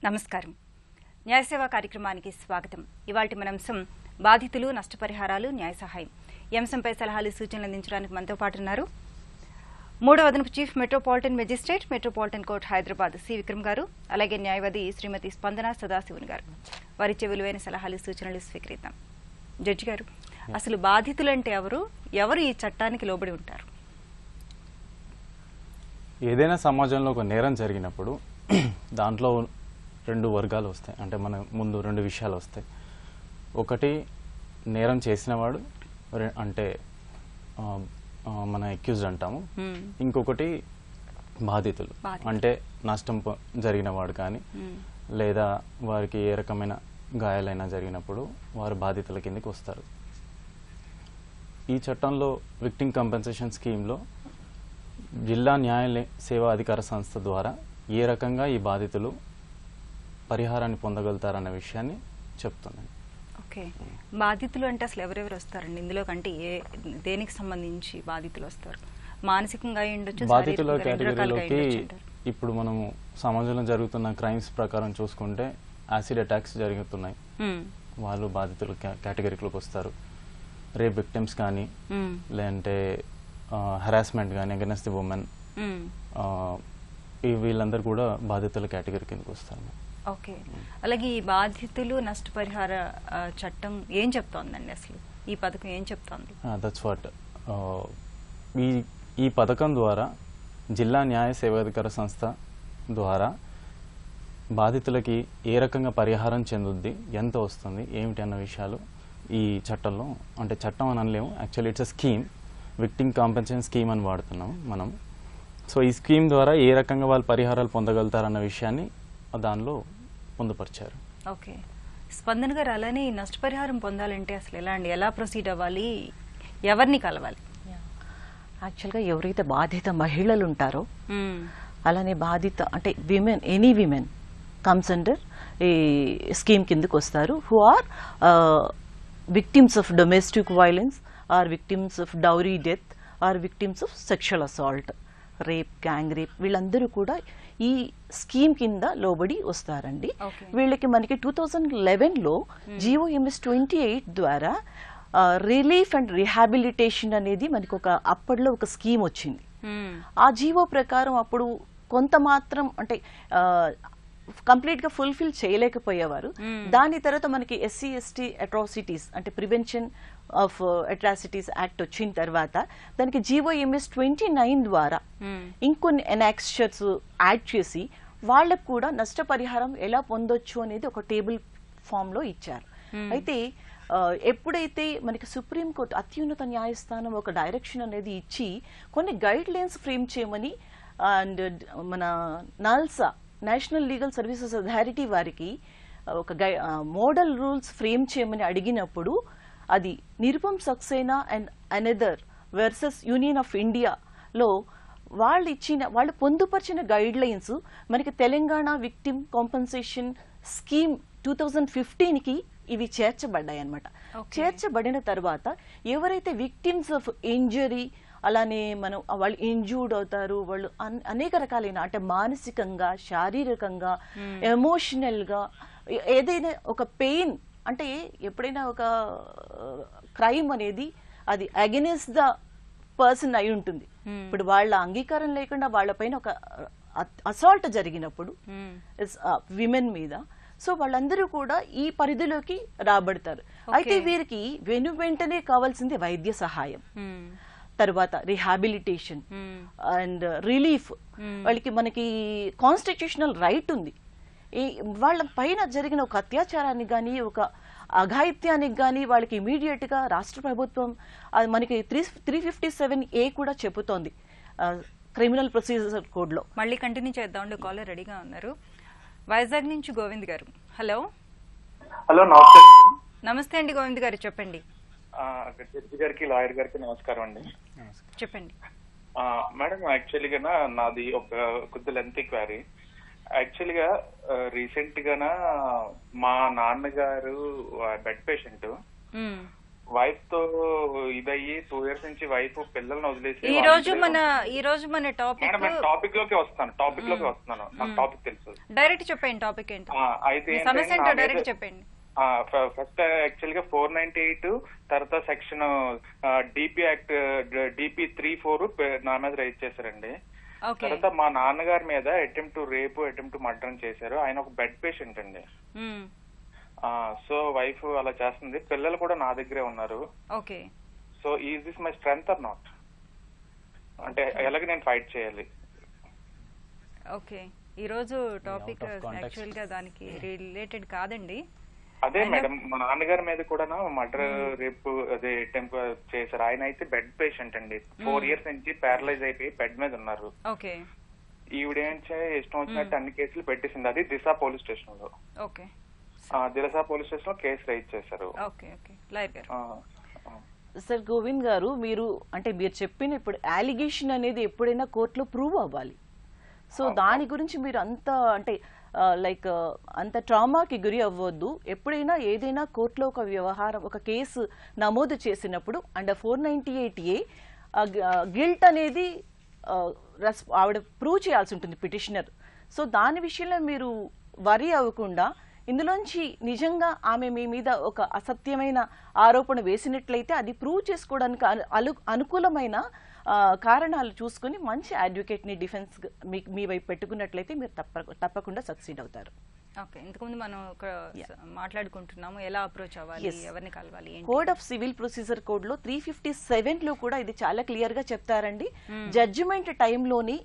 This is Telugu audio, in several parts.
నమస్కారం. న్యాయసేవ కార్యక్రమానికి స్వాగతం. ఇవాల్టి మన అంశం బాధితులు, నష్టపరిహారాలు, న్యాయ సహాయం. ఈ అంశంపై సలహాలు, సూచనలు అందించడానికి మనతో పాటు ఉన్నారు మూడవ అదనపు chief metropolitan magistrate, metropolitan court Hyderabad C Vikram గారు, అలాగే న్యాయవాది శ్రీమతి స్పందన సదాశివన్ గారు. వారిచ్చే విలువైన సలహాలు, సూచనలు స్వీకరిద్దాం. జడ్జి గారు, అసలు బాధితులు అంటే ఎవరు ఈ చట్టానికి లోబడి ఉంటారు? ఏదైనా సమాజంలో ఒక నేరం జరిగినప్పుడు దాంట్లో రెండు వర్గాలు వస్తాయి. అంటే మన ముందు రెండు విషయాలు వస్తాయి. ఒకటి నేరం చేసినవాడు, అంటే మన అక్యూజ్డ్ అంటాము. ఇంకొకటి బాధితులు, అంటే నష్టం జరిగిన వాడు కానీ లేదా వారికి ఏ రకమైన గాయాలైనా జరిగినప్పుడు వారు బాధితుల కిందకి వస్తారు. ఈ చట్టంలో విక్టిమ్ కంపెన్సేషన్ స్కీమ్లో జిల్లా న్యాయ సేవా అధికార సంస్థ ద్వారా ఏ రకంగా ఈ బాధితులు పరిహారాన్ని పొందగలుగుతారన్న విషయాన్ని చెప్తున్నాను. ఓకే, బాధితులు అంటే అసలు ఎవరెవరు వస్తారండి ఇందులో? కంటే దేనికి సంబంధించి బాధితులు వస్తారు? మానసికంగా ఉండొచ్చు, బాధితుల కేటగిరీలోకి ఇప్పుడు మనము సమాజంలో జరుగుతున్న క్రైమ్స్ ప్రకారం చూసుకుంటే యాసిడ్ అటాక్స్ జరుగుతున్నాయి, వాళ్ళు బాధితుల కేటగిరీలోకి వస్తారు. రేప్ విక్టిమ్స్ కానీ లేదంటే హెరాస్మెంట్ కానీ అగైన్స్ట్ ది ఉమెన్, వీళ్ళందరూ కూడా బాధితుల కేటగిరీ కిందకి వస్తారు. ఓకే, అలాగే ఈ బాధితులు నష్టపరిహార చట్టం ఏం చెప్తోందండి? అసలు ఈ పథకం ఏం చెప్తోంది? దట్స్ వాట్ ఈ పథకం ద్వారా జిల్లా న్యాయ సేవాధికార సంస్థ ద్వారా బాధితులకి ఏ రకంగా పరిహారం చెందుద్ది, ఎంత వస్తుంది, ఏమిటి అన్న విషయాలు ఈ చట్టంలో, అంటే చట్టం అని అనలేము, actually it's a scheme, victim compensation scheme అని వాడుతున్నాం మనం. సో ఈ స్కీమ్ ద్వారా ఏ రకంగా వాళ్ళు పరిహారాలు పొందగలుగుతారన్న విషయాన్ని దానిలో పొందుపరిచారు. ఓకే, స్పందన గారు, అలానే నష్టపరిహారం పొందాలంటే అసలు ఎలా అండి, ఎలా ప్రొసీడ్ అవ్వాలి, ఎవరిని కలవాలి? యాక్చువల్గా ఎవరైతే బాధిత మహిళలు ఉంటారో, అలానే బాధిత అంటే women, any women comes under ఈ స్కీమ్ కిందకు వస్తారు. Who are victims of domestic violence, or victims of dowry death, or victims of sexual assault, rape, gang rape, వీళ్ళందరూ కూడా ఈ స్కీమ్ కింద లోబడి వస్తారండి. వీళ్ళకి మనకి 2011లో GOMS 28 ద్వారా రిలీఫ్ అండ్ రిహాబిలిటేషన్ అనేది మనకి అప్పట్లో ఒక స్కీమ్ వచ్చింది. ఆ జీవో ప్రకారం అప్పుడు కొంత మాత్రం అంటే కంప్లీట్ గా ఫుల్ఫిల్ చేయలేకపోయేవారు. దాని తర్వాత మనకి SC/ST అట్రాసిటీస్ అంటే ప్రివెన్షన్ ఆఫ్ అట్రాసిటీస్ యాక్ట్ వచ్చిన తర్వాత దానికి GOMS 29 ద్వారా ఇంకొన్ని ఎనాక్స్చర్స్ యాడ్ చేసి వాళ్ళకు కూడా నష్టపరిహారం ఎలా పొందొచ్చు అనేది ఒక టేబుల్ ఫామ్ లో ఇచ్చారు. అయితే ఎప్పుడైతే మనకి సుప్రీంకోర్టు అత్యున్నత న్యాయస్థానం ఒక డైరెక్షన్ అనేది ఇచ్చి కొన్ని గైడ్ లైన్స్ ఫ్రేమ్ చేయమని అండ్ మన NALSA national legal services authority వారికి ఒక మోడల్ రూల్స్ ఫ్రేమ్ చేయమని అడిగినప్పుడు అది Nirupam Saxena and another versus union of ఇండియాలో వాళ్ళు పొందుపరిచిన గైడ్ లైన్స్ మనకి తెలంగాణ విక్టిమ్ కాంపెన్సేషన్ స్కీమ్ 2015కి ఇవి చేర్చబడ్డాయి అన్నమాట. చేర్చబడిన తర్వాత ఎవరైతే విక్టిమ్స్ ఆఫ్ ఇంజరీ, అలానే వాళ్ళు ఇంజూర్డ్ అవుతారు, వాళ్ళు అనేక రకాలైన అంటే మానసికంగా, శారీరకంగా, ఎమోషనల్ గా ఏదైనా ఒక పెయిన్, అంటే ఎప్పుడైనా ఒక క్రైమ్ అనేది అది అగెనిస్ట్ ద పర్సన్ అయి ఉంటుంది. ఇప్పుడు వాళ్ళ అంగీకారం లేకుండా వాళ్ళ పైన ఒక అసాల్ట్ జరిగినప్పుడు విమెన్ మీద, సో వాళ్ళందరూ కూడా ఈ పరిధిలోకి రాబడతారు. అయితే వీరికి వెంటనే కావాల్సింది వైద్య సహాయం, తర్వాత రిహాబిలిటేషన్ అండ్ రిలీఫ్. వాళ్ళకి మనకి కాన్స్టిట్యూషనల్ రైట్ ఉంది. వాళ్ళ పైన జరిగిన ఒక అత్యాచారానికి కానీ ఒక అఘాయిత్యానికి కానీ వాళ్ళకి ఇమీడియట్ గా రాష్ట్ర ప్రభుత్వం మనకి 357A కూడా చెబుతోంది క్రిమినల్ ప్రొసీజర్ కోడ్ లో. మళ్ళీ కంటిన్యూ చేద్దాం, కాలర్ రెడీగా ఉన్నారు. వైజాగ్ నుంచి గోవింద్ గారు. హలో. హలో, నమస్తే. నమస్తే అండి గోవింద్ గారు, చెప్పండి. జడ్జి గారికి, లాయర్ గారికి నమస్కారం అండి. చెప్పండి మేడం. యాక్చువల్గా నాది ఒక కొద్ది లెంతీ క్వారీ. యాక్చువల్గా రీసెంట్ గా మా నాన్నగారు బెడ్ పేషెంట్, వైఫ్ తో ఇదయ్యి 2 years నుంచి వైఫ్ పిల్లల్ని వదిలేసి ఈ రోజు మన టాపిక్ లోకి వస్తున్నాను నాకు టాపిక్ తెలుసు. డైరెక్ట్ చెప్పండి టాపిక్ ఏంటి, అయితే సమస్య ఏంటో డైరెక్ట్ చెప్పండి. ఫస్ట్ యాక్చువల్ గా 498 తర్వాత సెక్షన్ డిపి యాక్ట్ డిపి 3(4) నా మీద రైజ్ చేశారండి. తర్వాత మా నాన్నగారి మీద attempt to rape attempt to murder చేశారు. ఆయన ఒక బెడ్ పేషెంట్ అండి. సో వైఫ్ అలా చేస్తుంది, పిల్లలు కూడా నా దగ్గరే ఉన్నారు. Okay, so is this my strength or not, అంటే ఎలాగ నేను ఫైట్ చేయాలి? ఓకే, ఈ రోజు టాపిక్ యాక్చువల్ గా దానికి రిలేటెడ్ కాదండి. అదే మేడం, మా నాన్నగారి మీద కూడా మర్డర్ రేప్ అదే అటెంప్ట్ చేశారు. ఆయన అయితే బెడ్ పేషెంట్ అండి, 4 years నుంచి ప్యారలైజ్ అయిపోయి బెడ్ మీద ఉన్నారు. ఓకే, ఈవిడేంచే ఇష్టం వచ్చినట్టు అన్ని కేసులు పెట్టేసింది. అది దిశా పోలీస్ స్టేషన్ లో. ఓకే, దిశా పోలీస్ స్టేషన్ లో కేసు రైజ్ చేశారు. సార్ గోవింద్ గారు, మీరు చెప్పిన ఇప్పుడు అలిగేషన్ అనేది ఎప్పుడైనా కోర్టులో ప్రూవ్ అవ్వాలి. సో దాని గురించి మీరు అంత అంత ట్రామాకి గురి అవ్వద్దు. ఎప్పుడైనా ఏదైనా కోర్టులో ఒక వ్యవహారం ఒక కేసు నమోదు చేసినప్పుడు అండర్ 498A గిల్ట్ అనేది ఆవిడ ప్రూవ్ చేయాల్సి ఉంటుంది పిటిషనర్. సో దాని విషయంలో మీరు వరి అవ్వకుండా ఇందులోంచి నిజంగా ఆమె మీ మీద ఒక అసత్యమైన ఆరోపణ వేసినట్లయితే అది ప్రూవ్ చేసుకోవడానికి అనుకూలమైన కారణాలు చూసుకుని మంచి అడ్వకేట్ ని డిఫెన్స్ మీ వైపు పెట్టుకున్నట్లయితే మీరు తప్పకుండా సక్సీడ్ అవుతారు. ఓకే, ఇంతకుముందు మనం మాట్లాడుకుంటున్నాము ఎలా అప్రోచ్ అవ్వాలి, ఎవరిని కలవాలి. Code of civil procedure code లో 357 లో కూడా ఇది చాలా క్లియర్ గా చెప్తారండి. జడ్జిమెంట్ టైంలోని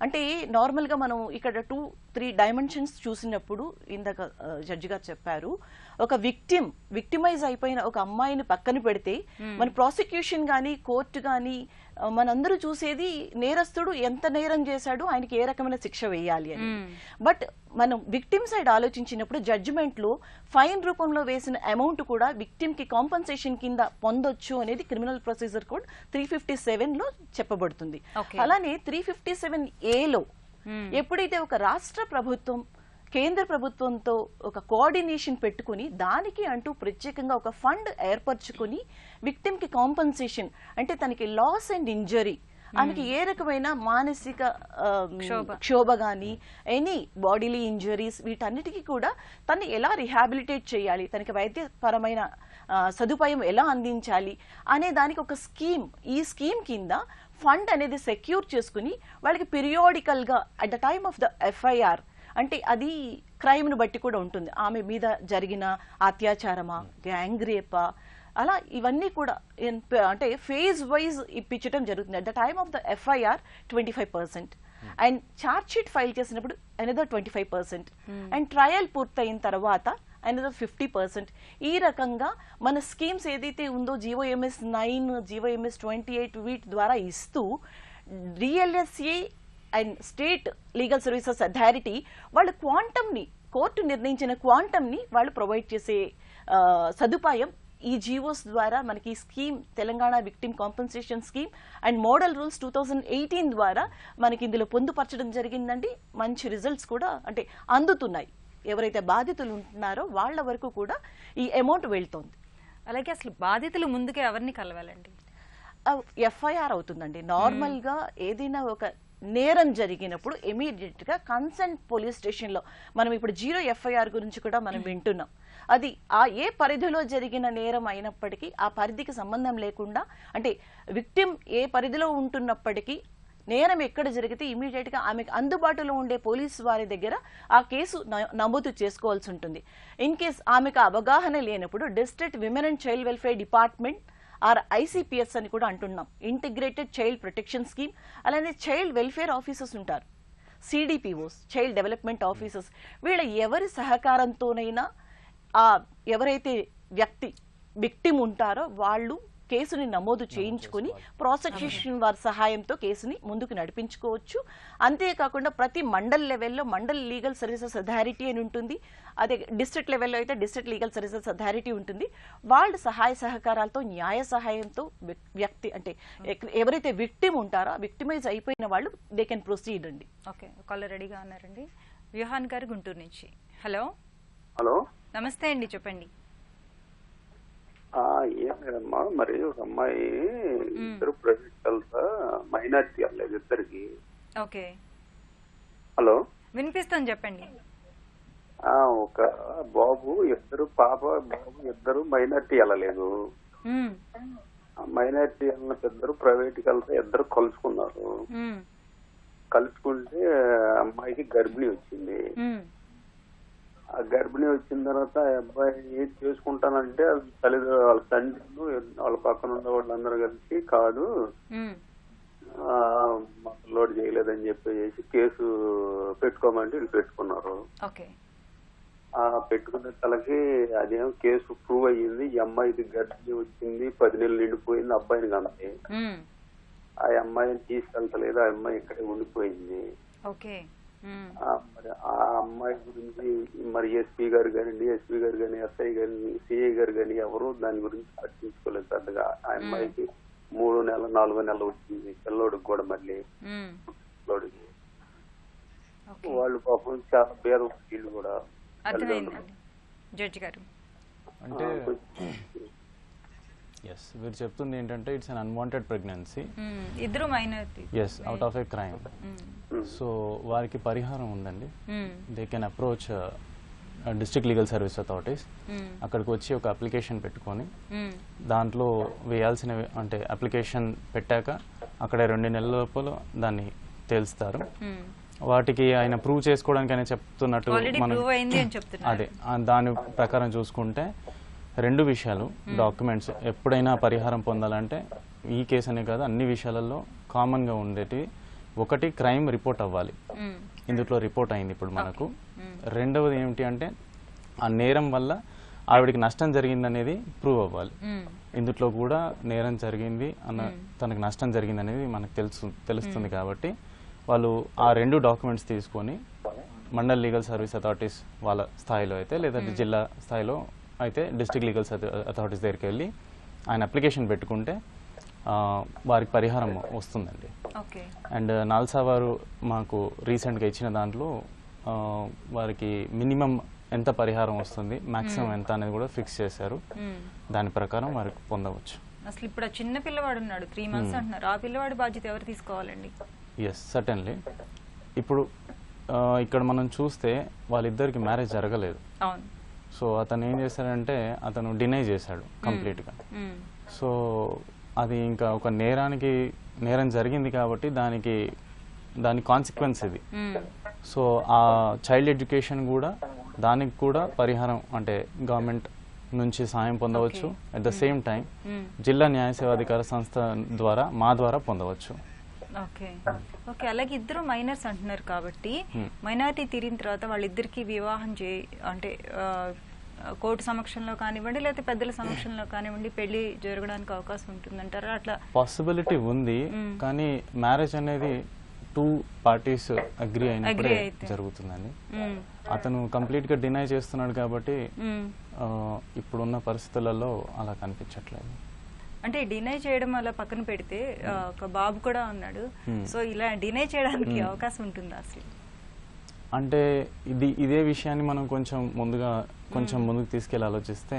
అంటే నార్మల్ గా మనం ఇక్కడ 2-3 డైమెన్షన్స్ చూసినప్పుడు ఇందాక జడ్జి గారు చెప్పారు, ఒక విక్టిమైజ్ అయిపోయిన ఒక అమ్మాయిని పక్కన పెడితే మన ప్రాసిక్యూషన్ గానీ కోర్టు గానీ మనందరూ చూసేది నేరస్తుడు ఎంత నేరం చేశాడు, ఆయనకి ఏ రకమైన శిక్ష వేయాలి అని. బట్ మనం విక్టిమ్ సైడ్ ఆలోచించినప్పుడు జడ్జిమెంట్ లో ఫైన్ రూపంలో వేసిన అమౌంట్ కూడా విక్టిమ్ కి కాంపన్సేషన్ కింద పొందొచ్చు అనేది క్రిమినల్ ప్రొసీజర్ కోడ్ 357 లో చెప్పబడుతుంది. అలానే 357A లో ఎప్పుడైతే ఒక రాష్ట్ర ప్రభుత్వం కేంద్ర ప్రభుత్వంతో ఒక కోఆర్డినేషన్ పెట్టుకుని దానికి అంటూ ప్రత్యేకంగా ఒక ఫండ్ ఏర్పరచుకుని విక్టిమ్ కి కాంపన్సేషన్ అంటే తనకి లాస్ అండ్ ఇంజరీ, ఆమెకి ఏ రకమైన మానసిక క్షోభ గానీ ఎనీ బాడీలీ ఇంజరీస్ వీటన్నిటికీ కూడా తను ఎలా రిహాబిలిటేట్ చేయాలి, తనకి వైద్యపరమైన సదుపాయం ఎలా అందించాలి అనే దానికి ఒక స్కీమ్, ఈ స్కీమ్ కింద ఫండ్ అనేది సెక్యూర్ చేసుకుని వాళ్ళకి పీరియాడికల్ గా at the time of the FIR అంటే అది క్రైమ్ ను బట్టి కూడా ఉంటుంది, ఆమె మీద జరిగిన అత్యాచారమా గ్యాంగ్ రేపా అలా ఇవన్నీ కూడా అంటే ఫేజ్ వైజ్ ఇప్పించడం జరుగుతుంది. At the time of the FIR 25% and charge sheet file చేసినప్పుడు అనదర్ 25% అండ్ ట్రయల్ పూర్తయిన తర్వాత అనదర్ 50%. ఈ రకంగా మన స్కీమ్స్ ఏదైతే ఉందో GOMS 9 GOMS 28 వీటి ద్వారా ఇస్తూ DLSA and state legal services authority వాళ్ళు క్వాంటమ్ ని కోర్టు నిర్ణయించిన క్వాంటమ్ ని వాళ్ళు ప్రొవైడ్ చేసే సదుపాయం ఈ జీవోస్ ద్వారా మనకి scheme Telangana victim compensation scheme and model rules 2018 ద్వారా మనకి ఇందులో పొందుపరచడం జరిగిందండి. మంచి రిజల్ట్స్ కూడా అంటే అందుతున్నాయి, ఎవరైతే బాధితులు ఉంటున్నారో వాళ్ళ వరకు కూడా ఈ అమౌంట్ వెళ్తోంది. అలాగే అసలు బాధితులు ముందుగా ఎవరిని కలవాలండి? FIR అవుతుందండి. నార్మల్ గా ఏదైనా ఒక నేరం జరిగినప్పుడు ఇమీడియట్ గా కన్సర్న్ పోలీస్ స్టేషన్ లో మనం ఇప్పుడు 0 FIR గురించి కూడా మనం వింటున్నాం. అది ఏ పరిధిలో జరిగిన నేరం అయినప్పటికీ ఆ పరిధికి సంబంధం లేకుండా అంటే విక్టిమ్ ఏ పరిధిలో ఉంటున్నప్పటికీ నేరం ఎక్కడ జరిగితే ఇమీడియట్ గా ఆమెకు అందుబాటులో ఉండే పోలీసు వారి దగ్గర ఆ కేసు నమోదు చేసుకోవాల్సి ఉంటుంది. ఇన్ కేస్ ఆమెకు అవగాహన లేనప్పుడు district women and child welfare department ICPS అని కూడా అంటున్నాం, ఇంటిగ్రేటెడ్ చైల్డ్ ప్రొటెక్షన్ స్కీమ్. అలానే చైల్డ్ వెల్ఫేర్ ఆఫీసర్స్ ఉంటారు, CDPOs చైల్డ్ డెవలప్మెంట్ ఆఫీసర్స్. వీళ్ళ ఎవరి సహకారంతోనైనా ఎవరైతే వ్యక్తి విక్టిమ్ ఉంటారో వాళ్ళు కేసుని నమోదు చేయించుకుని ప్రాసిక్యూషన్ వారి సహాయంతో కేసుని ముందుకు నడిపించుకోవచ్చు. అంతేకాకుండా ప్రతి మండల్ లెవెల్లో మండల్ లీగల్ సర్వీసెస్ అథారిటీ అని ఉంటుంది, అదే డిస్ట్రిక్ట్ లెవెల్లో అయితే డిస్ట్రిక్ట్ లీగల్ సర్వీసెస్ అథారిటీ ఉంటుంది. వాళ్ళ సహాయ సహకారాలతో న్యాయ సహాయంతో వ్యక్తి అంటే ఎవరైతే విక్టిమ్ ఉంటారో విక్టిమైజ్ అయిపోయిన వాళ్ళు దే కెన్ ప్రొసీడ్ అండి. ఓకే, కాలర్ రెడీగా ఉన్నారండి. వ్యూహాన్ గారు గుంటూరు నుంచి. హలో. హలో, నమస్తే అండి, చెప్పండి. ఏం లేదమ్మా, మరి ఒక అమ్మాయి ఇద్దరు ప్రైవేట్ కలిసా మైనార్టీ వెళ్ళలేదు ఇద్దరికి. ఓకే, హలో వినిపిస్తాను, చెప్పండి. ఒక బాబు పాప బాబు ఇద్దరు మైనార్టీ వెళ్ళలేదు. మైనార్టీ వెళ్ళిన ఇద్దరు ప్రైవేట్ కలిసా ఇద్దరు కలుసుకున్నారు. కలుసుకుంటే అమ్మాయికి గర్భిణీ వచ్చింది. ఆ గర్భిణీ వచ్చిన తర్వాత అబ్బాయి ఏం చేసుకుంటానంటే తల్లిదండ్రులు వాళ్ళ తండ్రి వాళ్ళ పక్కన ఉన్న వాళ్ళందరూ కలిసి కాదు లోడ్ చేయలేదని చెప్పేసి కేసు పెట్టుకోమంటే వీళ్ళు పెట్టుకున్నారు. పెట్టుకున్న తలకి అదేం కేసు ప్రూవ్ అయ్యింది. ఈ అమ్మాయికి గర్భిణీ వచ్చింది, 10 నెలలు నిండిపోయింది. అబ్బాయిని కన్నది. ఆ అమ్మాయిని తీసుకెళ్తలేదు, ఆ అమ్మాయి ఇక్కడే ఉండిపోయింది. మరి ఆ అమ్మాయి గురించి మరి ఎస్పీ గారు కానీ, డిఎస్పీ గారు కానీ, ఎస్ఐ గాని, సిఐ గారు కానీ ఎవరు దాని గురించి పట్టించుకోలేదు పెద్దగా. ఆ అమ్మాయికి 3 నెలలు 4 నెలలు వచ్చింది పిల్లోడికి కూడా. మళ్ళీ పిల్లోడికి వాళ్ళు పాపం చాలా పేద వీళ్ళు కూడా. అంటే ఎస్, వీరు చెప్తుంది ఏంటంటే ఇట్స్ అన్ అన్వాంటెడ్ ప్రెగ్నెన్సీ, ఇద్దరు minority, yes, out of a crime. So వారికి పరిహారం ఉందండి. They can approach district legal service authorities. అక్కడికి వచ్చి ఒక అప్లికేషన్ పెట్టుకొని దాంట్లో వేయాల్సినవి అంటే అప్లికేషన్ పెట్టాక అక్కడ 2 నెలల లోపల దాన్ని తేల్స్తారు. వాటికి ఆయన ప్రూవ్ చేసుకోవడానికి ఆయన చెప్తున్నట్టు మనం అదే దాని ప్రకారం చూసుకుంటే 2 విషయాలు డాక్యుమెంట్స్. ఎప్పుడైనా పరిహారం పొందాలంటే ఈ కేసు అనే కాదు, అన్ని విషయాలలో కామన్గా ఉండేటి. ఒకటి, క్రైమ్ రిపోర్ట్ అవ్వాలి. ఇందులో రిపోర్ట్ అయింది ఇప్పుడు మనకు. రెండవది ఏమిటి అంటే ఆ నేరం వల్ల ఆవిడికి నష్టం జరిగింది అనేది ప్రూవ్ అవ్వాలి. ఇందులో కూడా నేరం జరిగింది తనకు నష్టం జరిగింది అనేది మనకు తెలుస్తుంది. కాబట్టి వాళ్ళు ఆ 2 డాక్యుమెంట్స్ తీసుకొని మండల్ లీగల్ సర్వీస్ అథారిటీస్ వాళ్ళ స్థాయిలో అయితే, లేదంటే జిల్లా స్థాయిలో అయితే డిస్ట్రిక్ట్ లీగల్ అథారిటీస్ దగ్గరికి వెళ్ళి ఆయన అప్లికేషన్ పెట్టుకుంటే వారికి పరిహారం వస్తుందండి. అండ్ నాల్సా వారు మాకు రీసెంట్గా ఇచ్చిన దాంట్లో వారికి మినిమం ఎంత పరిహారం వస్తుంది, మాక్సిమం ఎంత అనేది కూడా ఫిక్స్ చేశారు. దాని ప్రకారం వారికి పొందవచ్చు. అసలు ఇప్పుడు చిన్న పిల్లవాడు ఉన్నాడు, 3 months అంటున్నారు. ఆ పిల్లవాడి బాధ్యత ఎవరు తీసుకోవాలండి? Yes, certainly. ఇప్పుడు ఇక్కడ మనం చూస్తే వాళ్ళిద్దరికి మ్యారేజ్ జరగలేదు. సో అతను ఏం చేశాడంటే అతను డినై చేశాడు కంప్లీట్గా. సో అది ఇంకా ఒక నేరం జరిగింది కాబట్టి దాని కాన్సిక్వెన్స్ ఇది. సో ఆ చైల్డ్ ఎడ్యుకేషన్ కూడా దానికి కూడా పరిహారం అంటే గవర్నమెంట్ నుంచి సాయం పొందవచ్చు. అట్ ద సేమ్ టైం జిల్లా న్యాయ సేవాధికార సంస్థ ద్వారా మా ద్వారా పొందవచ్చు. ఓకే, అలాగే ఇద్దరు మైనర్స్ అంటున్నారు కాబట్టి మైనారిటీ తీరిన తర్వాత వాళ్ళిద్దరికి వివాహం అంటే కోర్టు సమక్షంలో కానివ్వండి లేకపోతే పెద్దల సమక్షంలో కానివ్వండి పెళ్లి జరగడానికి అవకాశం ఉంటుందంటారా? అట్లా పాసిబిలిటీ ఉంది, కానీ మ్యారేజ్ అనేది 2 parties అగ్రి అయినప్పుడే జరుగుతుందండి. అతను కంప్లీట్ గా డినై చేస్తున్నాడు కాబట్టి ఇప్పుడున్న పరిస్థితులలో అలా కనిపించట్లేదు. అంటే డినై చేయడం అలా పక్కన పెడితే ఒక బాబు కూడా ఉన్నాడు. సో ఇలా డినై చేయడానికి అవకాశం ఉంటుందా అసలు? అంటే ఇదే విషయాన్ని మనం కొంచెం ముందుకు తీసుకెళ్ళి ఆలోచిస్తే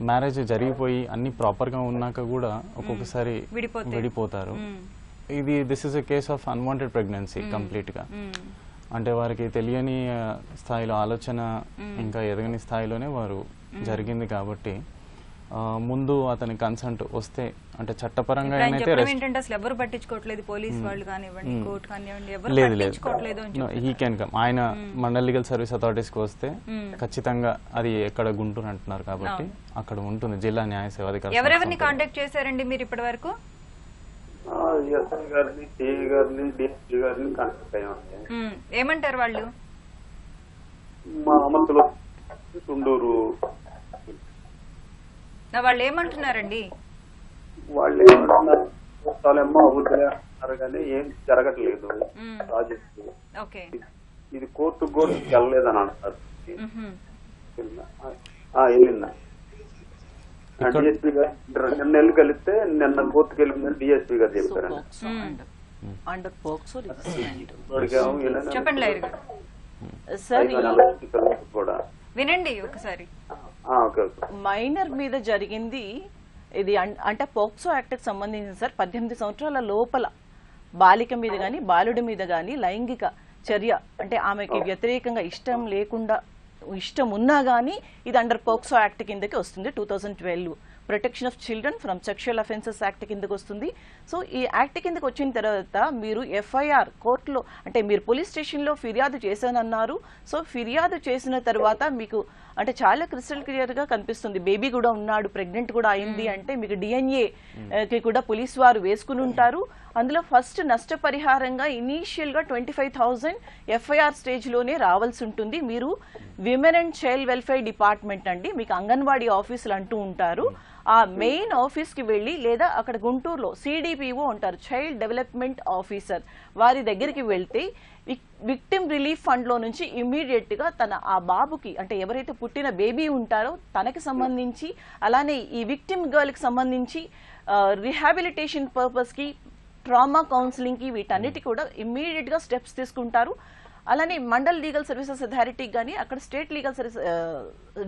మ్యారేజ్ జరిగిపోయి అన్ని ప్రాపర్ గా ఉన్నాక కూడా ఒక్కొక్కసారి విడిపోతారు. This is a case of unwanted pregnancy complete గా. అంటే వారికి తెలియని స్థాయిలో ఆలోచన ఇంకా ఎదగని స్థాయిలోనే వారు జరిగింది కాబట్టి ముందు అతని కన్సెంట్ వస్తే అంటే చట్టపరంగా ఎవరు పట్టించుకోవట్లేదు, పోలీస్ వాళ్ళు కానివ్వండి, కోర్టు కానివ్వండి, ఆయన మండల్ లీగల్ సర్వీస్ అథారిటీస్ కి వస్తే ఖచ్చితంగా అది ఎక్కడ గుంటూరు అంటున్నారు కాబట్టి అక్కడ ఉంటుంది జిల్లా న్యాయ సేవాధికారి. ఎవరెవరిని కాంటాక్ట్ చేశారండి మీరు ఇప్పటి వరకు? ఏమంటారు వాళ్ళు? వాళ్ళు ఏమంటున్నారండి? వాళ్ళు ఏమంటున్నారు కానీ ఏం జరగట్లేదు ప్రాజెక్ట్. ఇది కోర్టుకు కూడా వెళ్ళలేదని అంటారు. వెళ్ళిందా డిఎస్పీ గారు 2 నెలలు కలిస్తే నిన్న కోర్టుకు వెళ్ళిందని డిఎస్పీ గారు చెప్పారండి. చెప్పండి కూడా వినండి ఒకసారి. మైనర్ మీద జరిగింది ఇది అంటే పోక్సో యాక్ట్ కి సంబంధించిన సార్ 18 సంవత్సరాల లోపల బాలిక మీద గాని బాలుడి మీద గాని లైంగిక చర్య అంటే ఆమెకి వ్యతిరేకంగా ఇష్టం ఉన్నా గానీ ఇది అండర్ పోక్సో యాక్ట్ కిందకి వస్తుంది. 2012 protection of children from sexual offences act కిందకి వస్తుంది. సో ఈ యాక్ట్ కిందకి వచ్చిన తర్వాత మీరు ఎఫ్ఐఆర్ కోర్టులో అంటే మీరు పోలీస్ స్టేషన్లో ఫిర్యాదు చేశానన్నారు. సో ఫిర్యాదు చేసిన తర్వాత మీకు అంటే చాలా క్రిస్టల్ క్లియర్ గా కనిపిస్తుంది బేబీ కూడా ఉన్నాడు, ప్రెగ్నెంట్ కూడా అయింది అంటే మీకు డిఎన్ఏ కి కూడా పోలీసు వారు వేసుకుని ఉంటారు. అందులో ఫస్ట్ నష్టపరిహారంగా ఇనీషియల్ గా 25,000 ఎఫ్ఐఆర్ స్టేజ్ లోనే రావాల్సి ఉంటుంది. మీరు women and child welfare department అండి, మీకు అంగన్వాడీ ఆఫీసులు అంటూ ఉంటారు. ఆ మెయిన్ ఆఫీస్ కి వెళ్ళి లేదా అక్కడ గుంటూరులో సిడిపిఓ ఉంటారు, చైల్డ్ డెవలప్మెంట్ ఆఫీసర్, వారి దగ్గరికి వెళ్తే విక్టిమ్ రిలీఫ్ ఫండ్ లో నుంచి ఇమ్మీడియట్ గా ఆ బాబుకి అంటే ఎవరైతే పుట్టిన బేబీ ఉంటారో తనకి సంబంధించి అలానే ఈ విక్టిమ్ గర్ల్ కి సంబంధించి రిహాబిలిటేషన్ పర్పస్ కి ట్రామా కౌన్సిలింగ్ కి వీటన్నిటి కూడా ఇమ్మీడియట్ గా స్టెప్స్ తీసుకుంటారు. అలానే మండల్ లీగల్ సర్వీసెస్ అథారిటీకి కానీ అక్కడ state legal service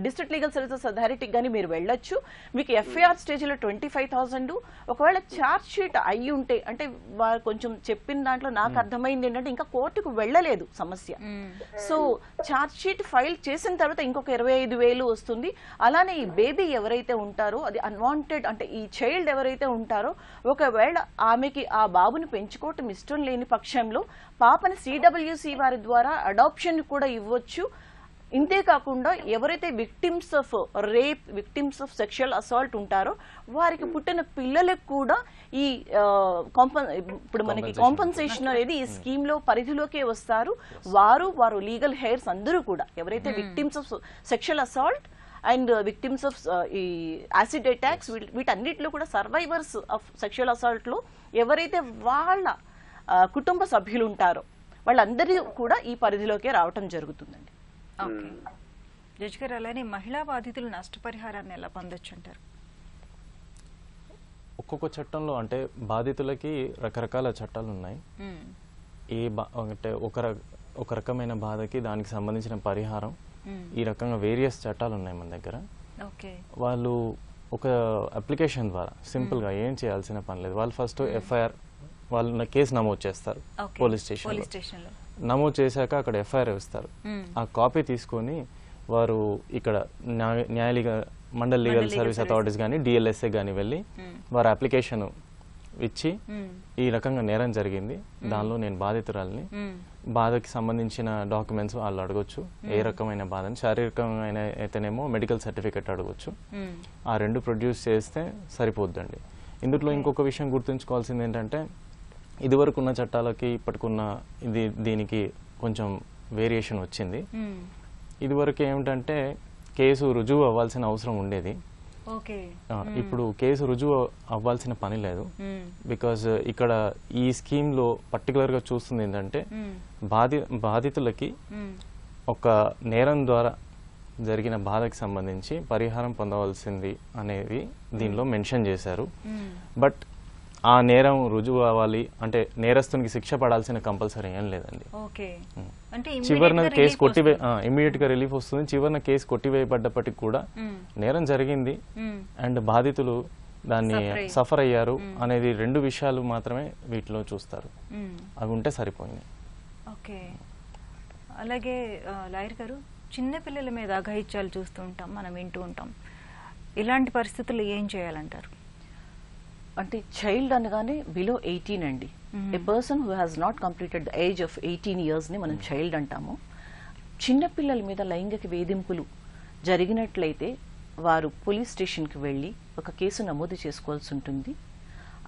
district legal services అథారిటీకి కానీ మీరు వెళ్ళొచ్చు. మీకు ఎఫ్ఐఆర్ స్టేజ్లో 25,000. ఒకవేళ ఛార్జ్ షీట్ అయ్యి ఉంటే అంటే వారు కొంచెం చెప్పిన దాంట్లో నాకు అర్థమైంది ఏంటంటే ఇంకా కోర్టుకు వెళ్ళలేదు సమస్య. సో ఛార్జ్ షీట్ ఫైల్ చేసిన తర్వాత ఇంకొక 25,000 వస్తుంది. అలానే ఈ బేబీ ఎవరైతే ఉంటారో అది అన్వాంటెడ్ అంటే ఈ చైల్డ్ ఎవరైతే ఉంటారో ఒకవేళ ఆమెకి ఆ బాబుని పెంచుకోవటం ఇష్టం లేని పక్షంలో పాపని సిడబ్ల్యూసి వారి ద్వారా అడాప్షన్ కూడా ఇవ్వచ్చు. ఇంతే కాకుండా ఎవరైతే victims of rape, victims of sexual assault ఉంటారో వారికి పుట్టిన పిల్లలకు కూడా ఈ ఇప్పుడు మనకి కాంపన్సేషన్ అనేది ఈ స్కీమ్ లో పరిధిలోకే వస్తారు. వారు లీగల్ హెయిర్స్ అందరూ కూడా ఎవరైతే victims of sexual assault and victims of ఈ యాసిడ్ అటాక్స్ వీటన్నిటిలో కూడా సర్వైవర్స్ ఆఫ్ సెక్షువల్ అసాల్ట్ లో ఎవరైతే వాళ్ళ కుటుంబ సభ్యులు ఉంటారో వాళ్ళందరూ కూడా ఈ పరిధిలోకే రావటం జరుగుతుందండి. జడ్జి గారు, అలానే మహిళా బాధితులు నష్టపరిహారాన్ని ఎలా పొందొచ్చు అంటారు? ఒక్కొక్క చట్టంలో అంటే బాధితులకి రకరకాల చట్టాలు ఉన్నాయి. అంటే ఒక రకమైన బాధకి దానికి సంబంధించిన పరిహారం ఈ రకంగా వేరియస్ చట్టాలు ఉన్నాయి మన దగ్గర. వాళ్ళు ఒక అప్లికేషన్ ద్వారా సింపుల్ గా ఏం చేయాల్సిన పని లేదు. వాళ్ళు ఫస్ట్ ఎఫ్ఐఆర్ వాళ్ళు కేసు నమోదు చేస్తారు పోలీస్ స్టేషన్లో. నమోదు చేశాక అక్కడ ఎఫ్ఐఆర్ ఇస్తారు. ఆ కాపీ తీసుకొని వారు ఇక్కడ మండల్ లీగల్ సర్వీస్ అథారిటీస్ కానీ డిఎల్ఎస్ఏ కానీ వెళ్ళి వారు అప్లికేషన్ ఇచ్చి ఈ రకంగా నేరం జరిగింది, దానిలో నేను బాధితురాలని, బాధకి సంబంధించిన డాక్యుమెంట్స్ వాళ్ళు అడగొచ్చు. ఏ రకమైన బాధని, శారీరకమైన అయితేనేమో మెడికల్ సర్టిఫికెట్ అడగొచ్చు. ఆ రెండు ప్రొడ్యూస్ చేస్తే సరిపోద్దండి. ఇందులో ఇంకొక విషయం గుర్తుంచుకోవాల్సింది ఏంటంటే ఇదివరకు ఉన్న చట్టాలకి ఇప్పటికున్న దీనికి కొంచెం వేరియేషన్ వచ్చింది. ఇదివరకు ఏమిటంటే కేసు రుజువు అవ్వాల్సిన అవసరం ఉండేది. ఇప్పుడు కేసు రుజువు అవ్వాల్సిన పని లేదు. బికాజ్ ఇక్కడ ఈ స్కీమ్ లో పర్టికులర్ గా చూస్తుంది ఏంటంటే బాధితులకి ఒక నేరం ద్వారా జరిగిన బాధకి సంబంధించి పరిహారం పొందవలసింది అనేది దీనిలో మెన్షన్ చేశారు. బట్ ఆ నేరం రుజువు అవ్వాలి అంటే నేరస్తునికి శిక్ష పడాల్సిన కంపల్సరీ ఏం లేదండి. చివరిన కేసు ఇమ్మీడియట్ గా రిలీఫ్ వస్తుంది. చివరిన కేసు కొట్టివేయబడ్డప్పటికి కూడా నేరం జరిగింది అండ్ బాధితులు దాన్ని సఫర్ అయ్యారు అనేది రెండు విషయాలు మాత్రమే వీటిలో చూస్తారు. అవి ఉంటే సరిపోయింది. అలాగే లాయర్ గారు, చిన్న పిల్లల మీద అఘాయిత్యాలు చూస్తూ ఉంటాం, మనం వింటూ ఉంటాం. ఇలాంటి పరిస్థితుల్లో ఏం చేయాలంటారు? అంటే చైల్డ్ అనగానే బిలో 18 అండి. A person who has not completed the age of 18 years ని మనం చైల్డ్ అంటాము. చిన్నపిల్లల మీద లైంగిక వేధింపులు జరిగినట్లయితే వారు పోలీస్ స్టేషన్కి వెళ్ళి ఒక కేసు నమోదు చేసుకోవాల్సి ఉంటుంది.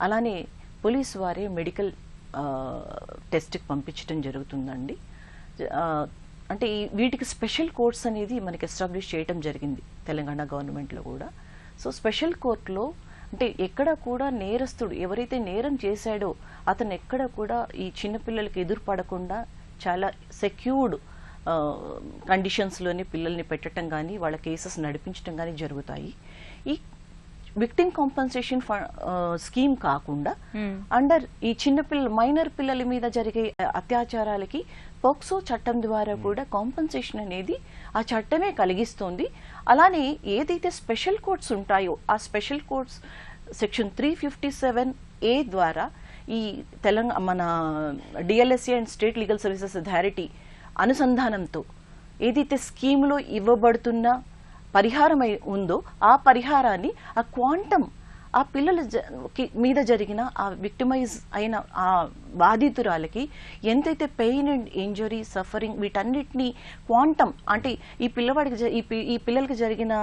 అలానే పోలీసు వారే మెడికల్ టెస్ట్కి పంపించడం జరుగుతుందండి. అంటే వీటికి స్పెషల్ కోర్ట్స్ అనేది మనకి ఎస్టాబ్లిష్ చేయడం జరిగింది తెలంగాణ గవర్నమెంట్లో కూడా. సో స్పెషల్ కోర్టులో అంటే ఎక్కడ కూడా నేరస్తుడు ఎవరైతే నేరం చేశాడో అతను ఎక్కడ కూడా ఈ చిన్నపిల్లలకి ఎదురుపడకుండా చాలా సెక్యూర్డ్ కండిషన్స్లోనే పిల్లల్ని పెట్టడం కానీ వాళ్ళ కేసెస్ నడిపించడం కానీ జరుగుతాయి. ఈ విక్టిమ్ కాంపన్సేషన్ స్కీమ్ కాకుండా అండర్ ఈ చిన్నపిల్లలు మైనర్ పిల్లల మీద జరిగే అత్యాచారాలకి పోక్సో చట్టం ద్వారా కూడా కాంపన్సేషన్ అనేది ఆ చట్టమే కలిగిస్తోంది. అలానే ఏదైతే స్పెషల్ కోర్ట్స్ ఉంటాయో ఆ స్పెషల్ కోర్ట్స్ సెక్షన్ 357A ద్వారా ఈ మన DLSA and state legal services authority అనుసంధానంతో ఏదైతే స్కీమ్లో ఇవ్వబడుతున్న పరిహారం ఉందో ఆ పరిహారాన్ని ఆ క్వాంటమ్ ఆ పిల్లల మీద జరిగిన ఆ విక్టిమైజ్ అయిన ఆ బాధితురాలకి ఎంతైతే పెయిన్ అండ్ ఇంజరీ సఫరింగ్ వీటన్నిటినీ క్వాంటమ్ అంటే ఈ పిల్లవాడికి ఈ పిల్లలకి జరిగిన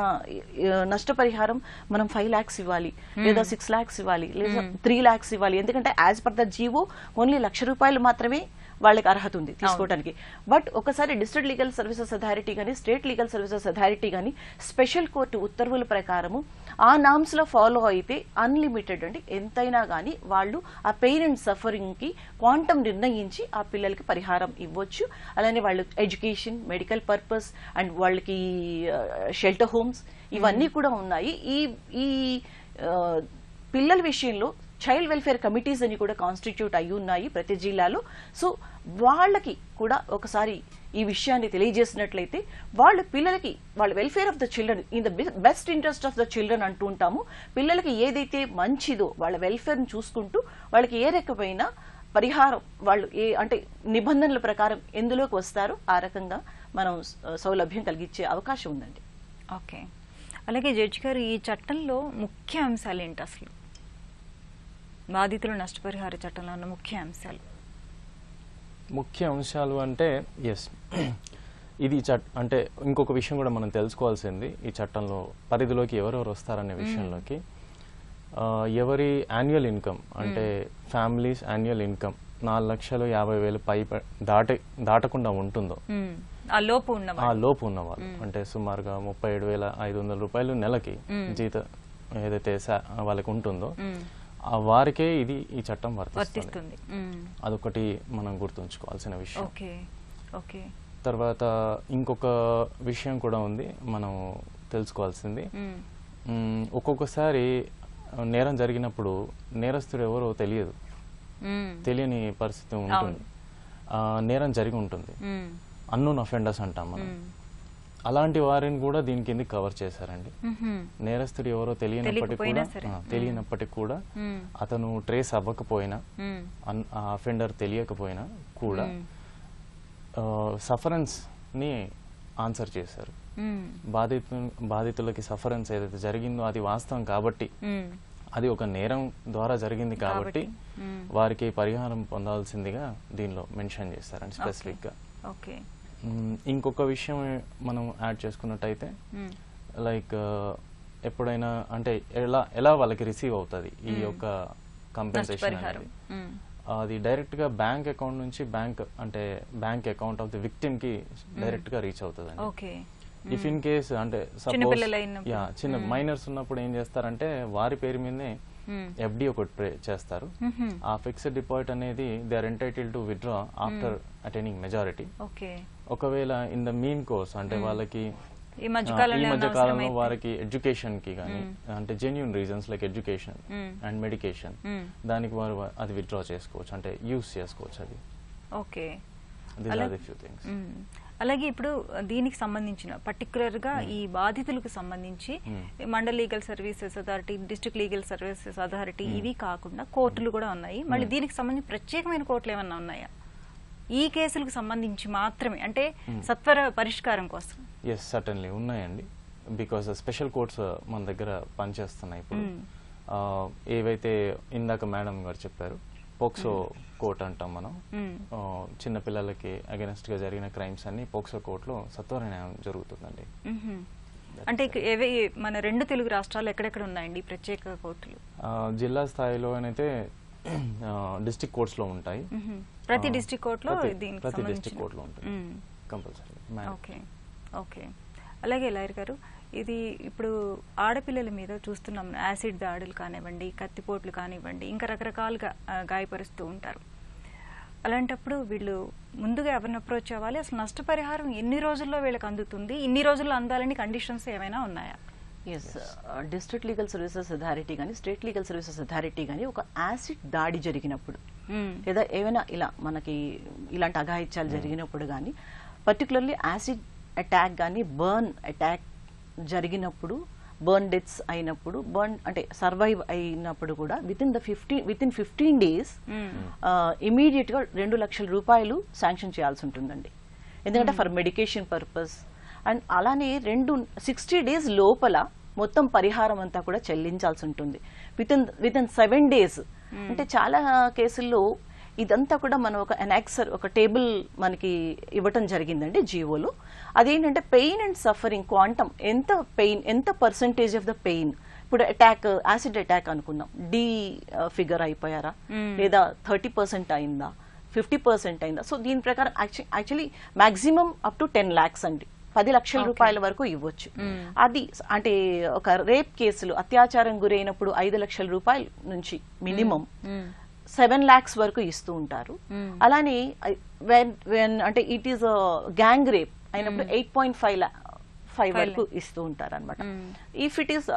నష్టపరిహారం మనం 5 lakhs ఇవ్వాలి, లేదా 6 lakhs ఇవ్వాలి, లేదా 3 lakhs ఇవ్వాలి. ఎందుకంటే as per the GO only ₹1,00,000 మాత్రమే వాళ్ళకి అర్హత ఉంది తీసుకోవడానికి. బట్ ఒకసారి డిస్ట్రిక్ట్ లీగల్ సర్వీసెస్ అథారిటీ కానీ స్టేట్ లీగల్ సర్వీసెస్ అథారిటీ కానీ స్పెషల్ కోర్టు ఉత్తర్వుల ప్రకారము ఆ నామ్స్ లో ఫాలో అయితే అన్లిమిటెడ్ అంటే ఎంతైనా కానీ వాళ్ళు ఆ పెయిన్ అండ్ సఫరింగ్ కి క్వాంటమ్ నిర్ణయించి ఆ పిల్లలకి పరిహారం ఇవ్వచ్చు. అలానే వాళ్ళు ఎడ్యుకేషన్, మెడికల్ పర్పస్ అండ్ వాళ్ళకి షెల్టర్ హోమ్స్ ఇవన్నీ కూడా ఉన్నాయి. ఈ పిల్లల విషయంలో చైల్డ్ వెల్ఫేర్ కమిటీస్ అని కూడా కాన్స్టిట్యూట్ అయి ఉన్నాయి ప్రతి జిల్లాలో. సో వాళ్ళకి కూడా ఒకసారి ఈ విషయాన్ని తెలియజేసినట్లయితే వాళ్ళ పిల్లలకి వాళ్ళ welfare of the children in the best interest of the children అంటూ ఉంటాము. పిల్లలకి ఏదైతే మంచిదో వాళ్ళ వెల్ఫేర్ని చూసుకుంటూ వాళ్ళకి ఏ రకమైన పరిహారం వాళ్ళు అంటే నిబంధనల ప్రకారం ఎందులోకి వస్తారో ఆ రకంగా మనం సౌలభ్యం కలిగించే అవకాశం ఉందండి. ఓకే, అలాగే జడ్జి గారు ఈ చట్టంలో ముఖ్య అంశాలు ఏంటి? అసలు బాధితుల నష్టపరిహార చట్టంలో ఉన్న ముఖ్య అంశాలు అంటే ఇది అంటే ఇంకొక విషయం కూడా మనం తెలుసుకోవాల్సింది, ఈ చట్టంలో పరిధిలోకి ఎవరెవరు వస్తారనే విషయంలోకి ఎవరి యాన్యువల్ ఇన్కమ్ అంటే ఫ్యామిలీస్ యాన్యువల్ ఇన్కమ్ 4,50,000 పై దాటకుండా ఉంటుందో ఆ లోపు ఉన్నవాళ్ళు అంటే సుమారుగా 37,500 నెలకి జీతం ఏదైతే వాళ్ళకి ఉంటుందో వారికే ఈ చట్టం వర్తిస్తుంది. అదొకటి మనం గుర్తుంచుకోవాల్సిన విషయం. తర్వాత ఇంకొక విషయం కూడా ఉంది మనం తెలుసుకోవాల్సింది. ఒక్కొక్కసారి నేరం జరిగినప్పుడు నేరస్తుడు ఎవరో తెలియని పరిస్థితి ఉంటుంది, నేరం జరిగి ఉంటుంది, అన్నోన్ అఫెండర్స్ అంటాం మనం. అలాంటి వారిని కూడా దీని కింద కవర్ చేశారండి. నేరస్తుడు ఎవరో తెలియనప్పటికీ కూడా అతను ట్రేస్ అవ్వకపోయినా ఆ అఫెండర్ తెలియకపోయినా కూడా సఫరెన్స్ ని ఆన్సర్ చేశారు. బాధితులకి సఫరెన్స్ ఏదైతే జరిగిందో అది వాస్తవం కాబట్టి, అది ఒక నేరం ద్వారా జరిగింది కాబట్టి వారికి పరిహారం పొందాల్సిందిగా దీనిలో మెన్షన్ చేస్తారండి స్పెసిఫిక్ గా. ఇంకొక విషయం మనం యాడ్ చేసుకున్నట్టయితే లైక్ ఎప్పుడైనా అంటే ఎలా వాళ్ళకి రిసీవ్ అవుతుంది ఈ యొక్క కంపెన్సేషన్ అనేది, అది డైరెక్ట్ గా బ్యాంక్ అకౌంట్ నుంచి bank account of the victim కి డైరెక్ట్ గా రీచ్ అవుతుంది. ఇఫ్ ఇన్ కేస్ అంటే సపోజ్ చిన్న మైనర్స్ ఉన్నప్పుడు ఏం చేస్తారంటే వారి పేరు మీదనే ఎఫ్డి ఒకటి చేస్తారు. ఆ ఫిక్స్డ్ డిపాజిట్ అనేది they are entitled to withdraw after attaining majority. ఒకవేళ ఇన్ ద మీన్ కోర్స్ అంటే వాళ్ళకి ఈ మధ్య కాలంలో వారికి ఎడ్యుకేషన్ కి కానీ అంటే genuine reasons like education and medication దానికి వారు అది విత్డ్రా చేసుకోవచ్చు, అంటే యూస్ చేసుకోవచ్చు. అది అలాగే ఇప్పుడు దీనికి సంబంధించిన పర్టికులర్ గా ఈ బాధితులకు సంబంధించి mandal legal services authority, district legal services authority ఇవి కాకుండా కోర్టులు కూడా ఉన్నాయి. మళ్ళీ దీనికి సంబంధించి ప్రత్యేకమైన కోర్టులు ఏమన్నా ఉన్నాయా ఈ కేసులకు సంబంధించి మాత్రమే, అంటే సత్వర పరిష్కారం కోసం? ఎస్, సర్టన్లీ ఉన్నాయండి. బికాస్ స్పెషల్ కోర్ట్స్ మన దగ్గర పనిచేస్తున్నాయి ఇప్పుడు. ఏవైతే ఇందాక మేడం గారు చెప్పారు పోక్సో కోర్ట్ అంటాం మనం, చిన్న పిల్లలకి అగెన్స్ట్ గా జరిగిన క్రైమ్స్ అన్ని పోక్సో కోర్టులో సత్వర న్యాయం జరుగుతుందండి. అంటే మన 2 తెలుగు రాష్ట్రాలు ఎక్కడెక్కడ ఉన్నాయండి ప్రత్యేక కోర్టులు? జిల్లా స్థాయిలో అయితే డిస్ట్రిక్ట్ కోర్ట్స్ లో ఉంటాయి. ప్రతి డిస్ట్రిక్ట్ కోర్టులో ప్రతి డిస్ట్రిక్ట్ కోర్టులో ఉంటాయి కంపల్సరీ. ఓకే. అలాగే లాయర్ గారు, ఇది ఇప్పుడు ఆడపిల్లల మీద చూస్తున్నాం యాసిడ్ దాడులు కానివ్వండి, కత్తిపోట్లు కానివ్వండి, ఇంకా రకరకాలుగా గాయపరుస్తూ ఉంటారు. అలాంటప్పుడు వీళ్ళు ముందుగా ఎవరిని అప్రోచ్ అవ్వాలి? అసలు నష్టపరిహారం ఎన్ని రోజుల్లో వీళ్ళకి అందుతుంది? ఇన్ని రోజుల్లో అందాలని కండిషన్స్ ఏమైనా ఉన్నాయా? Yes, district legal services authority కానీ స్టేట్ లీగల్ సర్వీసెస్ అథారిటీ కానీ ఒక యాసిడ్ దాడి జరిగినప్పుడు లేదా ఏమైనా ఇలా మనకి ఇలాంటి అఘాయిత్యాలు జరిగినప్పుడు కానీ పర్టికులర్లీ యాసిడ్ అటాక్ కానీ బర్న్ అటాక్ జరిగినప్పుడు, బర్న్ డెత్స్ అయినప్పుడు, బర్న్ అంటే సర్వైవ్ అయినప్పుడు కూడా వితిన్ 15 days ఇమీడియట్ గా 2 లక్షల రూపాయలు శాంక్షన్ చేయాల్సి ఉంటుందండి. ఎందుకంటే ఫర్ మెడికేషన్ పర్పస్. అండ్ అలానే 60 days లోపల మొత్తం పరిహారం అంతా కూడా చెల్లించాల్సి ఉంటుంది. Within 7 days. అంటే చాలా కేసుల్లో ఇదంతా కూడా మనం ఒక ఎనాక్సర్, ఒక టేబుల్ మనకి ఇవ్వటం జరిగిందండి జీవోలో. అదేంటంటే పెయిన్ అండ్ సఫరింగ్ క్వాంటమ్, ఎంత పెయిన్, ఎంత పర్సంటేజ్ ఆఫ్ ద పెయిన్. ఇప్పుడు అటాక్, యాసిడ్ అటాక్ అనుకుందాం, డి ఫిగర్ అయిపోయారా, లేదా 30% అయిందా, 50% అయిందా. సో దీని ప్రకారం actually maximum up to 10 lakhs అండి, 10 లక్షల రూపాయల వరకు ఇవ్వచ్చు. అది అంటే ఒక రేప్ కేసులు, అత్యాచారం గురైనప్పుడు 5 లక్షల రూపాయల నుంచి మినిమం 7 lakhs వరకు ఇస్తూ ఉంటారు. అలానే అంటే ఇట్ ఈస్ గ్యాంగ్ రేప్ అయినప్పుడు 8.5 వరకు ఇస్తూ ఉంటారు అనమాట. If it is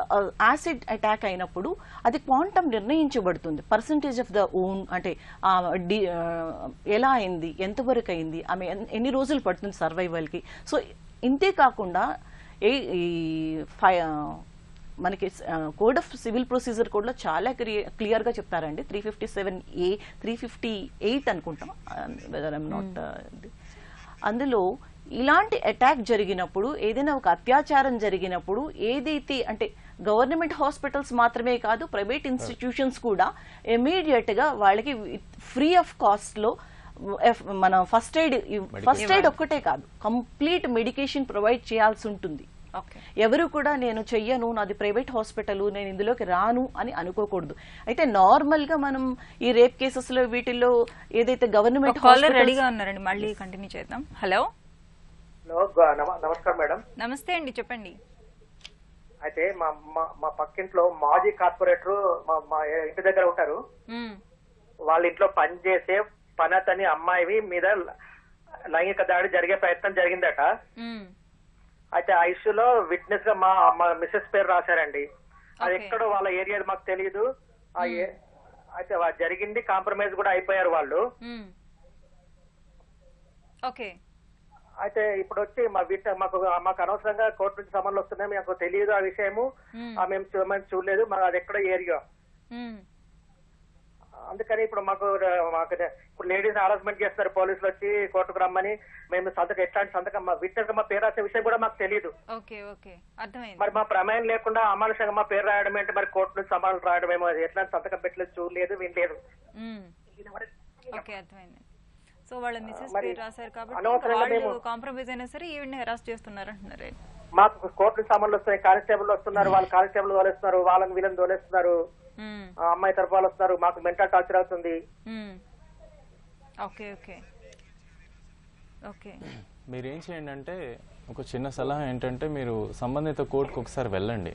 acid attack అయినప్పుడు అది క్వాంటమ్ నిర్ణయించబడుతుంది, పర్సంటేజ్ ఆఫ్ ద ఓన్, అంటే ఎలా అయింది, ఎంతవరకు అయింది, ఆమె ఎన్ని రోజులు పడుతుంది సర్వైవల్కి. సో ఇంతే కాకుండా మనకి కోడ్ ఆఫ్ సివిల్ ప్రొసీజర్ కోడ్లో చాలా క్లియర్గా చెప్తారండి. 357A, 358 అనుకుంటాం, నాట్. అందులో ఇలాంటి అటాక్ జరిగినప్పుడు, ఏదైనా ఒక అత్యాచారం జరిగినప్పుడు, ఏదైతే అంటే గవర్నమెంట్ హాస్పిటల్స్ మాత్రమే కాదు, ప్రైవేట్ ఇన్స్టిట్యూషన్స్ కూడా ఇమీడియట్ గా వాళ్ళకి ఫ్రీ ఆఫ్ కాస్ట్ లో మన ఫస్ట్ ఎయిడ్ ఒక్కటే కాదు, కంప్లీట్ మెడికేషన్ ప్రొవైడ్ చేయాల్సి ఉంటుంది. ఎవరు కూడా నేను చెయ్యను, నాది ప్రైవేట్ హాస్పిటల్, నేను ఇందులోకి రాను అని అనుకోకూడదు. అయితే నార్మల్ గా మనం ఈ రేప్ కేసెస్ లో వీటిల్లో ఏదైతే గవర్నమెంట్ రెడీగా ఉన్నారండి, మళ్ళీ కంటిన్యూ చేద్దాం. హలో నమస్కారం మేడం. నమస్తే అండి, చెప్పండి. అయితే మా పక్కింట్లో మాజీ కార్పొరేటర్ మా ఇంటి దగ్గర ఉంటారు. వాళ్ళ ఇంట్లో పనిచేసే పనతని అమ్మాయి మీద లైంగిక దాడి జరిగే ప్రయత్నం జరిగిందట. అయితే ఆ ఇష్యూలో విట్నెస్ గా మా మిసెస్ పేరు రాశారండి. అది ఎక్కడో వాళ్ళ ఏరియా మాకు తెలియదు. అయితే జరిగింది, కాంప్రమైజ్ కూడా అయిపోయారు వాళ్ళు. అయితే ఇప్పుడు వచ్చి మాకు అనవసరంగా కోర్టు నుంచి సమన్లు వస్తున్నాయి, మాకు తెలియదు ఆ విషయము, మేము చూడలేదు, మాకు అది ఎక్కడో ఏరియా. అందుకని ఇప్పుడు మాకు ఇప్పుడు లేడీస్ హారాస్మెంట్ చేస్తున్నారు పోలీసులు వచ్చి కోర్టుకు రమ్మని. మేము సంతకం, ఎట్లాంటి సంతకం, మా విట్నెస్ గా మా పేరు రాసే విషయం కూడా మాకు తెలియదు. మరి మా ప్రమేయం లేకుండా అమానుషంగా మా పేరు రాయడం ఏంటి, మరి కోర్టు నుంచి సమాధానం రాయడం ఏమో, ఎట్లాంటి సంతకం పెట్టలేదు, చూడలేదు, వినలేదు. సో వాళ్ళ మిసెస్ పేరు రాశారు కాబట్టి కాంప్రమైజ్ అయినా సరే ఈవిడ్ని హెరాస్ చేస్తున్నారు అంటున్నారు. మాకు కోర్టు సమన్లు వస్తున్నాయి, కానిస్టేబుల్ వస్తున్నారు, వాళ్ళు కానిస్టేబుల్ తోలేస్తున్నారు, వాళ్ళని వీళ్ళని తోలేస్తున్నారు, అమ్మాయి తరఫు వాళ్ళు వస్తున్నారు, మాకు మెంటల్ టార్చర్ అవుతుంది. మీరేం చేయండి అంటే, ఒక చిన్న సలహా ఏంటంటే, మీరు సంబంధిత కోర్టుకు ఒకసారి వెళ్ళండి.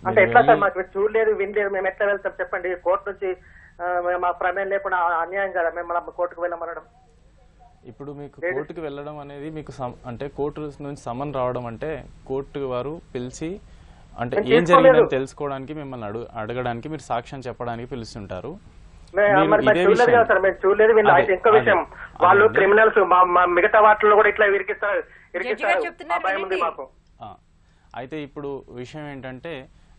అంటే ఎట్లా సార్, మాకు చూడలేదు, వినలేదు, మేము ఎట్లా వెళ్తాం చెప్పండి? కోర్టు నుంచి మా ప్రమేయం లేకుండా అన్యాయం కదా మేము కోర్టుకు వెళ్ళమనడం. ఇప్పుడు మీకు కోర్టుకు వెళ్ళడం అనేది మీకు అంటే కోర్టు నుంచి సమన్ రావడం అంటే కోర్టు వారు పిలిచి అంటే ఏం జరిగిందని తెలుసుకోవడానికి, మిమ్మల్ని అడగడానికి, మీరు సాక్ష్యం చెప్పడానికి పిలుస్తుంటారు. ఇంకో విషయం, వాళ్ళు క్రిమినల్స్, మిగతా వాటిలో కూడా ఇట్లా ఇరికిస్తారు. అయితే ఇప్పుడు విషయం ఏంటంటే,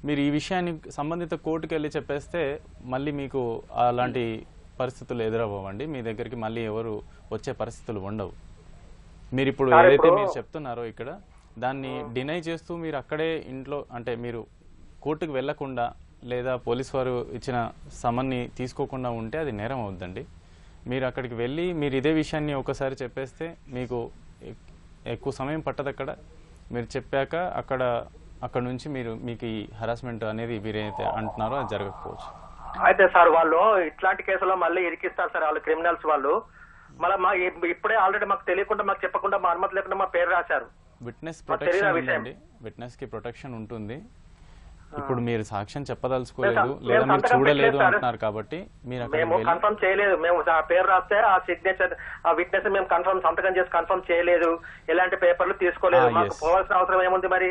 మీరు ఈ విషయాన్ని సంబంధిత కోర్టుకు వెళ్ళి చెప్పేస్తే మళ్ళీ మీకు అలాంటి పరిస్థితులు ఎదురవ్వండి, మీ దగ్గరికి మళ్ళీ ఎవరు వచ్చే పరిస్థితులు ఉండవు. మీరు ఇప్పుడు ఏదైతే మీరు చెప్తున్నారో ఇక్కడ, దాన్ని డినై చేస్తూ మీరు అక్కడే ఇంట్లో, అంటే మీరు కోర్టుకు వెళ్లకుండా లేదా పోలీస్ వారు ఇచ్చిన సమన్ని తీసుకోకుండా ఉంటే అది నేరం అవుద్దండి. మీరు అక్కడికి వెళ్ళి మీరు ఇదే విషయాన్ని ఒకసారి చెప్పేస్తే మీకు ఎక్కువ సమయం పట్టదు. అక్కడ మీరు చెప్పాక అక్కడ నుంచి మీకు ఈ హరాస్మెంట్ అనేది మీరైతే అంటున్నారో అది జరగకపోవచ్చు. అయితే సార్ వాళ్ళు ఇట్లాంటి కేసులో మళ్ళీ ఇరికిస్తారు సార్, వాళ్ళు క్రిమినల్స్ వాళ్ళు. మళ్ళీ ఇప్పుడే ఆల్రెడీ మాకు తెలియకుండా, మాకు చెప్పకుండా, మా అనుమతి లేకుండా మా పేరు రాశారు. విట్నెస్ ప్రొటెక్షన్ ఉందండి, విట్నెస్ కి ప్రొటెక్షన్ ఉంటుంది. ఇప్పుడు మీరు సాక్ష్యం చెప్పదలుచుకోలేదు లేదా మీరు చూడలేదు అంటున్నారు కాబట్టి మేము కన్ఫర్మ్ చేయలేదు. మేము ఆ పేరు రాస్తే ఆ సిగ్నేచర్, ఆ విట్నెస్ మేము కన్ఫర్మ్ సంతకం చేసి కన్ఫర్మ్ చేయలేదు, ఎలాంటి పేపర్లు తీసుకోలేదు. మాకు పోవాల్సిన అవసరం ఏముంది? మరి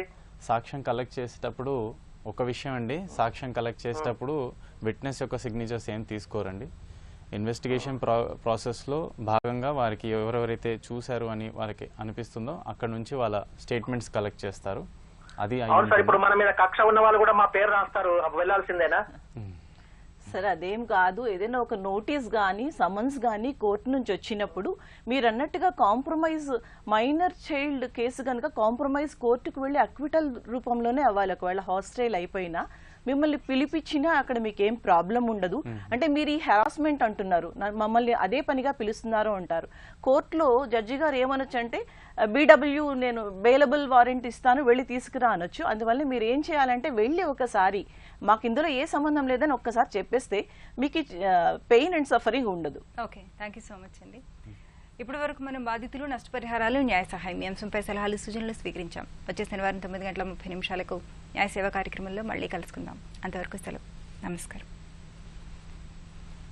సాక్ష్యం కలెక్ట్ చేసేటప్పుడు ఒక విషయం అండి, సాక్ష్యం కలెక్ట్ చేసేటప్పుడు విట్నెస్ యొక్క సిగ్నేచర్స్ ఏం తీసుకోరండి. ఇన్వెస్టిగేషన్ ప్రాసెస్లో భాగంగా వారికి ఎవరెవరైతే చూశారు అని వారికి అనిపిస్తుందో అక్కడ నుంచి వాళ్ళ స్టేట్మెంట్స్ కలెక్ట్ చేస్తారు. అది అవును సార్. ఇప్పుడు మన మీద కక్ష ఉన్న వాళ్ళు కూడా మా పేరు రాస్తారు, వెళ్లాల్సిందేనా? సరే అదేం కాదు. ఏదైనా ఒక నోటీస్ కానీ సమన్స్ కానీ కోర్టు నుంచి వచ్చినప్పుడు మీరు అన్నట్టుగా కాంప్రమైజ్ మైనర్ చైల్డ్ కేసు కనుక కాంప్రమైజ్ కోర్టుకు వెళ్ళి అక్విటల్ రూపంలోనే అవ్వాలి. ఒకవేళ హాస్టైల్ అయిపోయినా మిమ్మల్ని పిలిపించినా అక్కడ మీకు ఏం ప్రాబ్లం ఉండదు. అంటే మీరు ఈ హెరాస్మెంట్ అంటున్నారు, మమ్మల్ని అదే పనిగా పిలుస్తున్నారు అంటారు. కోర్టులో జడ్జి గారు ఏమనొచ్చు అంటే బీడబ్ల్యూ నేను బెయిలబుల్ వారెంట్ ఇస్తాను, వెళ్ళి తీసుకురా అనొచ్చు. అందువల్ల మీరు ఏం చేయాలంటే వెళ్ళి ఒకసారి మాకు ఇందులో ఏ సంబంధం లేదని ఒక్కసారి చెప్పేస్తే మీకు పెయిన్ అండ్ సఫరింగ్ ఉండదు. Okay, thank you so much అండి. ఇప్పటి వరకు మనం బాధితులు, నష్టపరిహారాలు, న్యాయ సహాయం ఈ అంశంపై సలహాలు, సూచనలు స్వీకరించాం. వచ్చే శనివారం 9:30 న్యాయ సేవా కార్యక్రమంలో మళ్ళీ కలుసుకుందాం. అంతవరకు సెలవు. నమస్కారం.